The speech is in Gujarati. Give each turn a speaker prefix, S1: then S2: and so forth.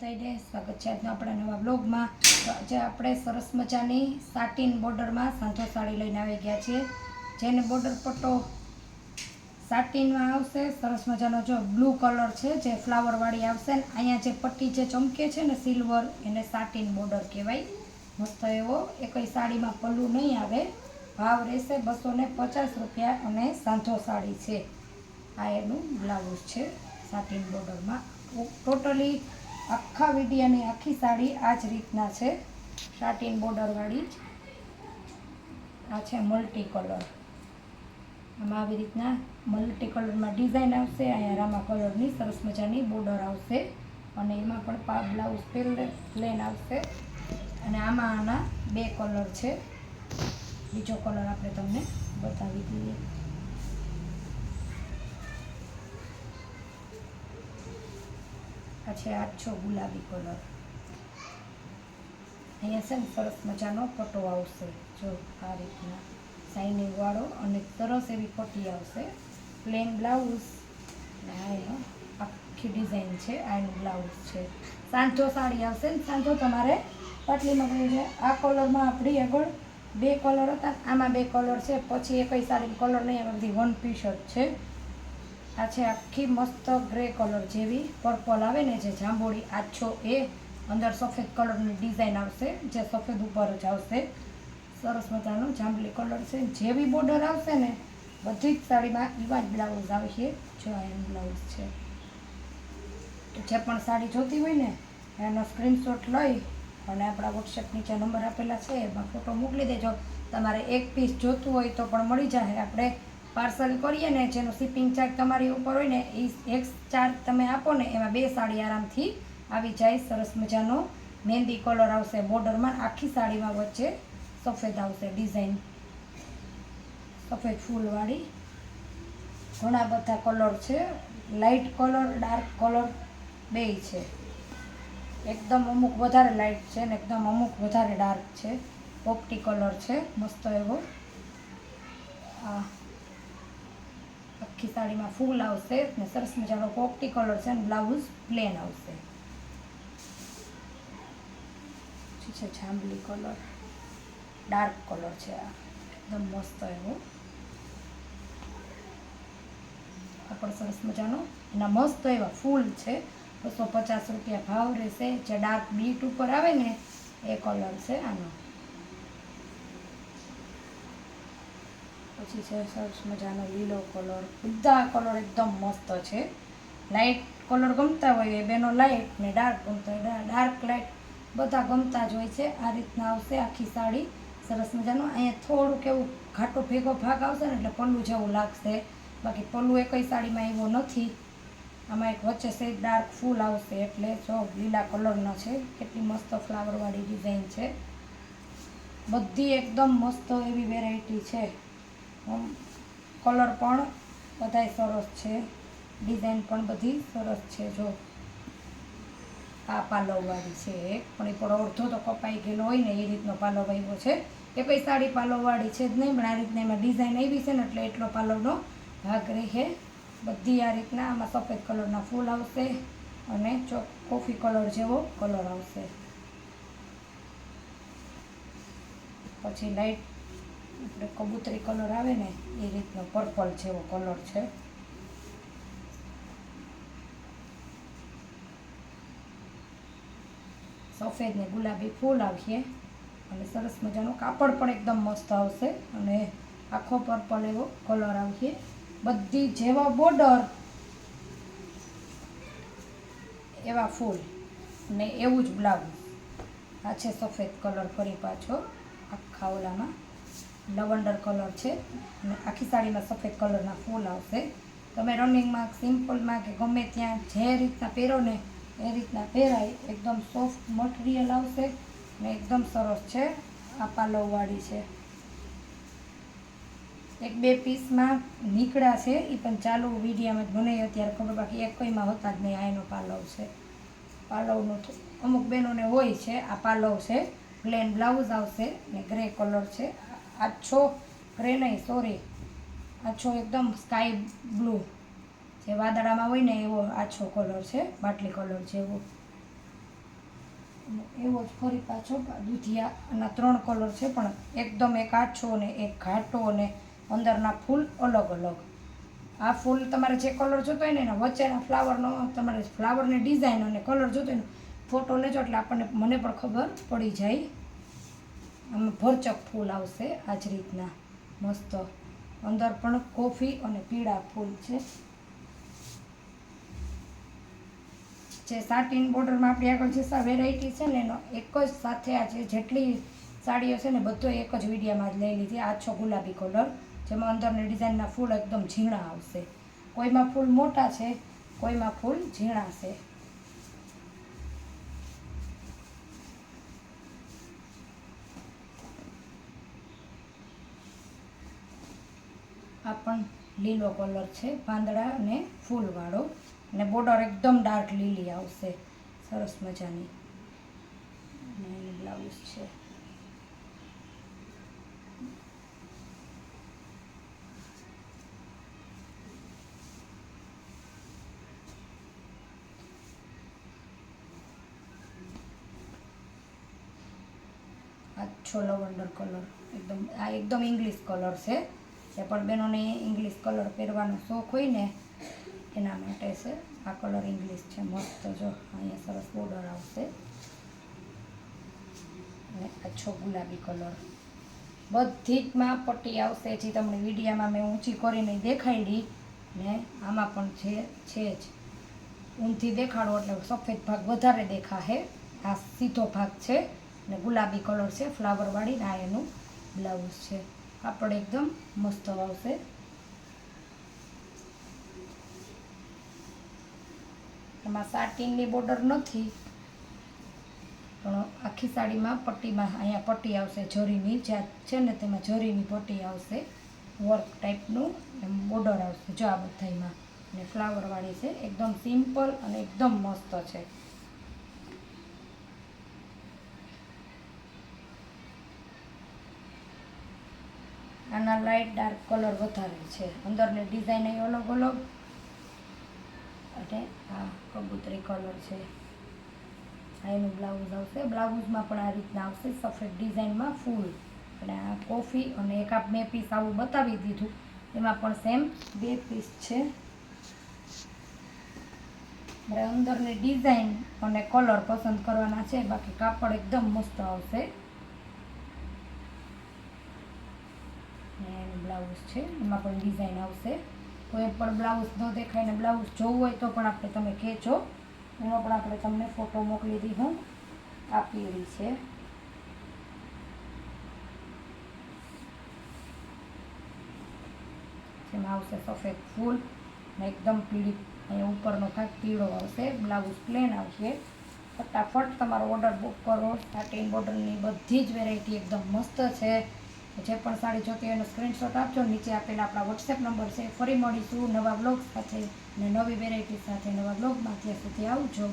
S1: બધાને સ્વાગત છે આજના આપણા નવા બ્લોગમાં। તો આજે આપણે સરસ મજાની સાટીન બોર્ડરમાં સાંધો સાડી લઈને આવી ગયા છીએ, જેને બોર્ડર પટ્ટો સાટીનમાં આવશે। સરસ મજાનો જો બ્લુ કલર છે, જે ફ્લાવરવાળી આવશે ને અહીંયા જે પટ્ટી જે ચમકે છે ને સિલ્વર, એને સાટીન બોર્ડર કહેવાય। મસ્ત એવો એકઈ સાડીમાં પલ્લું નહીં આવે, ભાવ રહેશે 250 રૂપિયા અને સાંધો સાડી છે। આ એનું બ્લાઉઝ છે સાટીન બોર્ડરમાં। ટોટલી આખા વિડિયાની આખી સાડી આ જ રીતના છે, સાટીન બોર્ડરવાળી જ। આ છે મલ્ટી કલર, આમાં આવી રીતના મલ્ટી કલરમાં ડિઝાઇન આવશે। અહીંયા રામા કલરની સરસ મજાની બોર્ડર આવશે અને એમાં પણ બ્લાઉઝ પ્લેન આવશે। અને આમાં આના બે કલર છે, બીજો કલર આપણે તમને બતાવી દઈએ। આ છે આછો ગુલાબી કલર। અહીંયા છે ને સરસ મજાનો પટ્ટો આવશે, જો આ રીતના શાઇનિંગ વાળો, અને સરસ એવી પટ્ટી આવશે। પ્લેન બ્લાઉઝ ને આ આખી ડિઝાઇન છે, આ એનું બ્લાઉઝ છે। સાંધો સાડી આવશે ને સાંધો તમારે પાટલીમાં ગયું છે। આ કલરમાં આપણી આગળ બે કલર હતા, આમાં બે કલર છે, પછી એકઈ સાડી કલર નહીં, આમાં બધી વન પીસ જ છે। આ છે આખી મસ્ત ગ્રે કલર જેવી પર્પલ આવે ને, જે જાંબોડી આછો, એ અંદર સફેદ કલરની ડિઝાઇન આવશે, જે સફેદ ઉપર જ આવશે। સરસ મજાનો જાંબલી કલર છે, જેવી બોર્ડર આવશે ને બધી જ સાડીમાં એવા જ બ્લાઉઝ આવશે। જો આ એનું બ્લાઉઝ છે। જે પણ સાડી જોતી હોય ને એનો સ્ક્રીનશોટ લઈ અને આપણા વોટ્સએપ નીચે નંબર આપેલા છે એમાં ફોટો મોકલી દેજો। તમારે એક પીસ જોતું હોય તો પણ મળી જાય। આપણે પાર્સલ કરીએ ને જેનો શિપિંગ ચાર્જ તમારી ઉપર હોય ને, એ એક ચાર્જ તમે આપો ને એમાં બે સાડી આરામથી આવી જાય। સરસ મજાનો મહેંદી કલર આવશે બોર્ડરમાં, આખી સાડીમાં વચ્ચે સફેદ આવશે ડિઝાઇન, સફેદ ફૂલવાળી। ઘણા બધા કલર છે, લાઇટ કલર ડાર્ક કલર બેય છે। એકદમ અમુક વધારે લાઇટ છે ને એકદમ અમુક વધારે ડાર્ક છે, પોપટી કલર છે મસ્ત એવો। આ આખી સાડીમાં ફૂલ આવશે ને સરસ મજાનો પોપટી કલર છે ને બ્લાઉઝ પ્લેન આવશે। છે જાંબલી કલર, ડાર્ક કલર છે, આ એકદમ મસ્ત એવો। આ પણ સરસ મજાનો એના મસ્ત એવા ફૂલ છે, 250 રૂપિયા ભાવ રહેશે। જે ડાર્ક બીટ ઉપર આવે ને એ કલર છે આનો। પછી છે સરસ મજાનો લીલો કલર, બધા કલર એકદમ મસ્ત છે। લાઇટ કલર ગમતા હોય એ બેનો લાઇટ, ને ડાર્ક ગમતા હોય ડાર્ક, લાઇટ બધા ગમતા જ હોય છે। આ રીતના આવશે આખી સાડી સરસ મજાનો। અહીંયા થોડુંક એવું ઘાટો ભેગો ભાગ આવશે ને એટલે પલ્લું જેવું લાગશે, બાકી પલ્લું એકઈ સાડીમાં એવો નથી। આમાં એક વચ્ચે સે ડાર્ક ફૂલ આવશે, એટલે જો લીલા કલરનો છે, કેટલી મસ્ત ફ્લાવરવાળી ડિઝાઇન છે। બધી એકદમ મસ્ત એવી વેરાયટી છે, કલર પણ બધાય સરસ છે, ડિઝાઇન પણ બધી સરસ છે। જો આ પાલવવાળી છે એક, પણ એ પણ અડધો તો કપાઈ ગયેલો હોય ને એ રીતનો પાલવ આવ્યો છે। એકઈ સાડી પાલવવાળી છે જ નહીં, પણ આ રીતના એમાં ડિઝાઇન આવી છે ને એટલે એટલો પાલવનો ભાગ રહે। બધી આ રીતના આમાં સફેદ કલરના ફૂલ આવશે અને કોફી કલર જેવો કલર આવશે। પછી લાઇટ આપણે કબૂતરી કલર આવે ને એ રીતનો પર્પલ જેવો કલર છે। સફેદ ને ગુલાબી ફૂલ આવશે અને સરસ મજાનો કાપડ પણ એકદમ મસ્ત આવશે અને આખો પર્પલ એવો કલર આવશે। બધી જેવા બોર્ડર એવા ફૂલ ને એવું જ બ્લાઉઝ। આ છે સફેદ કલર, ફરી પાછો આખા ઓલામાં લવંડર કલર છે અને આખી સાડીમાં સફેદ કલરના ફૂલ આવશે। તમે રનિંગમાં, સિમ્પલમાં કે ગમે ત્યાં જે રીતના પહેરો ને એ રીતના પહેરાય। એકદમ સોફ્ટ મટીરિયલ આવશે ને એકદમ સરસ છે। આ પાલવવાળી છે, એક બે પીસમાં નીકળ્યા છે એ પણ ચાલુ વિડીયામાં જ મને અત્યારે ખબર, બાકી એકઈમાં હતા જ નહીં। આ એનો પાલવ છે, પાલવનો અમુક બહેનોને હોય છે। આ પાલવ છે, પ્લેન બ્લાઉઝ આવશે ને ગ્રે કલર છે, આછો ગ્રે નહીં સોરી આછો એકદમ સ્કાય બ્લુ, જે વાદળામાં હોય ને એવો આછો કલર છે, બાટલી કલર જેવો। અને એવો જ ફરી પાછો દૂધિયા. આના 3 કલર છે, પણ એકદમ એક આછો અને એક ઘાટો અને અંદરના ફૂલ અલગ અલગ. આ ફૂલ તમારે જે કલર જોતો હોય ને એના વચ્ચેના ફ્લાવરનો, તમારે ફ્લાવરની ડિઝાઇન અને કલર જોતો હોય ને ફોટો લેજો એટલે આપણને મને પણ ખબર પડી જાય. આમાં ભરચક ફૂલ આવશે આ જ રીતના મસ્ત. અંદર પણ કોફી અને પીળા ફૂલ છે. જે સાટીન બોર્ડરમાં આપણી આગળ જે વેરાયટી છે ને એનો એક જ સાથે આ જેટલી સાડીઓ છે ને બધો એક જ વિડીયામાં જ લઈ લીધી. આછો ગુલાબી કલર, જેમાં અંદરની ડિઝાઇનના ફૂલ એકદમ ઝીણા આવશે. કોઈમાં ફૂલ મોટા છે, કોઈમાં ફૂલ ઝીણા છે. આ પણ લીલો કલર છે, પાંદડા અને ફૂલવાળો, અને બોર્ડર એકદમ ડાર્ક લીલી આવશે, સરસ મજાની. અને એનું બ્લાઉઝ છે. આછો લવંડર કલર, એકદમ ઇંગ્લિશ કલર છે. જે પણ બહેનોને ઇંગ્લિશ કલર પહેરવાનો શોખ હોય ને એના માટે છે. આ કલર ઇંગ્લિશ છે, મસ્ત. જો અહીંયા સરસ બોર્ડર આવશે અને આછો ગુલાબી કલર. બધી જમાં પટ્ટી આવશે, જે તમને વિડીયામાં મેં ઊંચી કરીને દેખાડી ને આમાં પણ છે જ. ઊંધી દેખાડો એટલે સફેદ ભાગ વધારે દેખાશે. આ સીધો ભાગ છે ને ગુલાબી કલર છે ફ્લાવરવાળી. આ એનું બ્લાઉઝ છે. કાપડ એકદમ મસ્ત આવશે. એમાં સાટીનની બોર્ડર નથી, પણ આખી સાડીમાં પટ્ટીમાં અહીંયા પટ્ટી આવશે જરીની. જ્યાં છે ને તેમાં જરીની પટ્ટી આવશે, વર્ક ટાઈપનું એમ બોર્ડર આવશે. જો આ બધામાં અને ફ્લાવરવાળી છે. એકદમ સિમ્પલ અને એકદમ મસ્ત છે. આના લાઇટ ડાર્ક કલર વધારે છે. અંદરની ડિઝાઇન એ અલગ અલગ. અને આ કબૂતરી કલર છે. આ એનું બ્લાઉઝ આવશે. બ્લાઉઝમાં પણ આ રીતના આવશે, સફેદ ડિઝાઇનમાં ફૂલ. અને આ કોફી અને એક આ 2 પીસ આવું બતાવી દીધું, એમાં પણ સેમ 2 પીસ છે. મારે અંદરની ડિઝાઇન અને કલર પસંદ કરવાના છે, બાકી કાપડ એકદમ મસ્ત આવશે. એનું બ્લાઉઝ છે, એમાં પણ ડિઝાઇન આવશે. કોઈ પણ બ્લાઉઝ ન દેખાય ને બ્લાઉઝ જોવું હોય તો પણ આપણે તમે કહેજો, એનો પણ આપણે તમને ફોટો મોકલી દીધું. આ પીળી છે. જેમાં આવશે સફેદ ફૂલ ને એકદમ પીળી. અહીંયા ઉપરનો ભાગ પીળો આવશે. બ્લાઉઝ પ્લેન આવશે. ફટાફટ તમારો ઓર્ડર બુક કરો. સાટીન બોર્ડરની બધી જ વેરાયટી એકદમ મસ્ત છે. જે પણ સાડી જોતી હોય એનો સ્ક્રીનશોટ આપજો. નીચે આપેલા આપણા વોટ્સએપ નંબર છે. ફરી મળીશું નવા બ્લોગ સાથે ને નવી વેરાયટી સાથે નવા બ્લોગમાં. ત્યાં સુધી આવજો.